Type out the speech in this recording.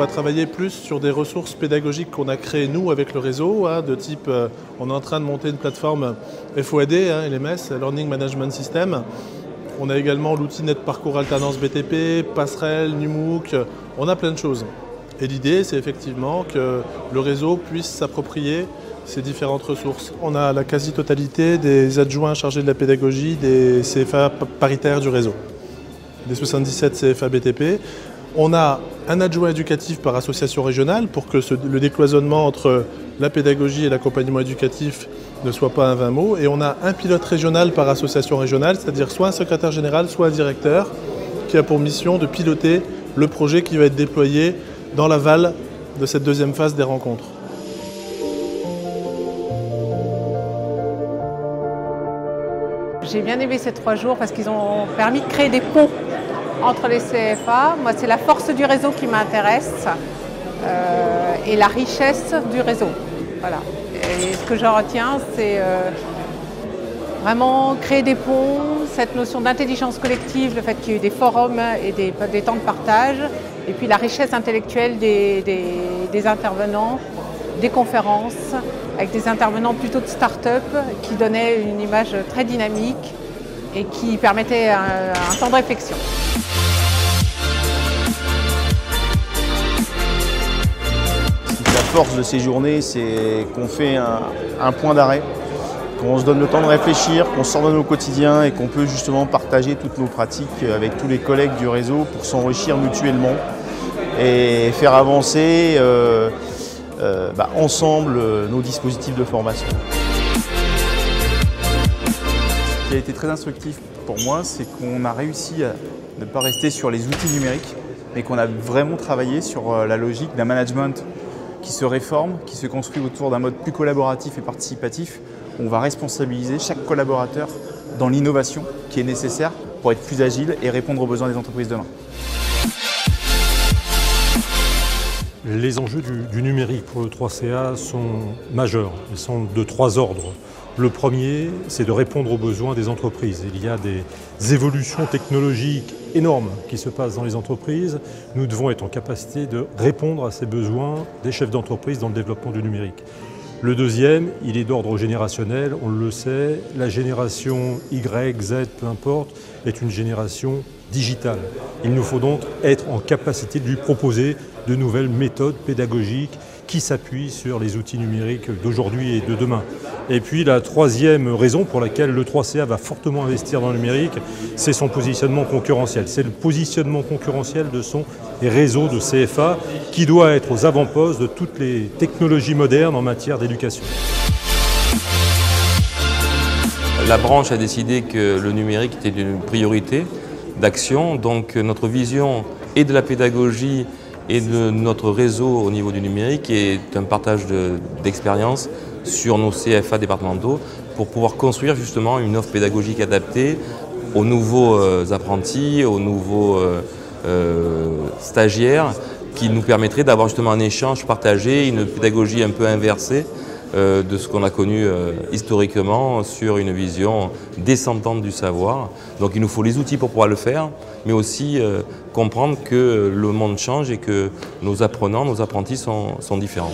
va travailler plus sur des ressources pédagogiques qu'on a créées nous avec le réseau, de type, on est en train de monter une plateforme FOAD, LMS, Learning Management System. On a également l'outil Net Parcours Alternance BTP, Passerelle, NUMOOC, on a plein de choses. Et l'idée, c'est effectivement que le réseau puisse s'approprier ces différentes ressources. On a la quasi-totalité des adjoints chargés de la pédagogie des CFA paritaires du réseau, des 77 CFA BTP. On a un adjoint éducatif par association régionale pour que le décloisonnement entre la pédagogie et l'accompagnement éducatif ne soit pas un vain mot. Et on a un pilote régional par association régionale, c'est-à-dire soit un secrétaire général, soit un directeur, qui a pour mission de piloter le projet qui va être déployé dans l'aval de cette deuxième phase des rencontres. J'ai bien aimé ces 3 jours parce qu'ils ont permis de créer des ponts entre les CFA. Moi, c'est la force du réseau qui m'intéresse et la richesse du réseau. Voilà. Et ce que je retiens, c'est vraiment créer des ponts, cette notion d'intelligence collective, le fait qu'il y ait eu des forums et des temps de partage, et puis la richesse intellectuelle des intervenants, des conférences, avec des intervenants plutôt de start-up qui donnaient une image très dynamique et qui permettaient un temps de réflexion. La force de ces journées, c'est qu'on fait un point d'arrêt, qu'on se donne le temps de réfléchir, qu'on sort de nos quotidiens et qu'on peut justement partager toutes nos pratiques avec tous les collègues du réseau pour s'enrichir mutuellement et faire avancer ensemble nos dispositifs de formation. Ce qui a été très instructif pour moi, c'est qu'on a réussi à ne pas rester sur les outils numériques, mais qu'on a vraiment travaillé sur la logique d'un management qui se réforme, qui se construit autour d'un mode plus collaboratif et participatif. On va responsabiliser chaque collaborateur dans l'innovation qui est nécessaire pour être plus agile et répondre aux besoins des entreprises demain. Les enjeux du numérique pour le 3CA sont majeurs. Ils sont de 3 ordres. Le premier, c'est de répondre aux besoins des entreprises. Il y a des évolutions technologiques énormes qui se passent dans les entreprises. Nous devons être en capacité de répondre à ces besoins des chefs d'entreprise dans le développement du numérique. Le deuxième, il est d'ordre générationnel, on le sait, la génération Y, Z, peu importe, est une génération digitale. Il nous faut donc être en capacité de lui proposer de nouvelles méthodes pédagogiques qui s'appuient sur les outils numériques d'aujourd'hui et de demain. Et puis la troisième raison pour laquelle le 3CA va fortement investir dans le numérique, c'est son positionnement concurrentiel. C'est le positionnement concurrentiel de son réseau de CFA qui doit être aux avant-postes de toutes les technologies modernes en matière d'éducation. La branche a décidé que le numérique était une priorité d'action, donc notre vision et de la pédagogie et de notre réseau au niveau du numérique est un partage d'expérience sur nos CFA départementaux pour pouvoir construire justement une offre pédagogique adaptée aux nouveaux apprentis, aux nouveaux stagiaires qui nous permettrait d'avoir justement un échange partagé, une pédagogie un peu inversée de ce qu'on a connu historiquement sur une vision descendante du savoir. Donc il nous faut les outils pour pouvoir le faire, mais aussi comprendre que le monde change et que nos apprenants, nos apprentis sont différents.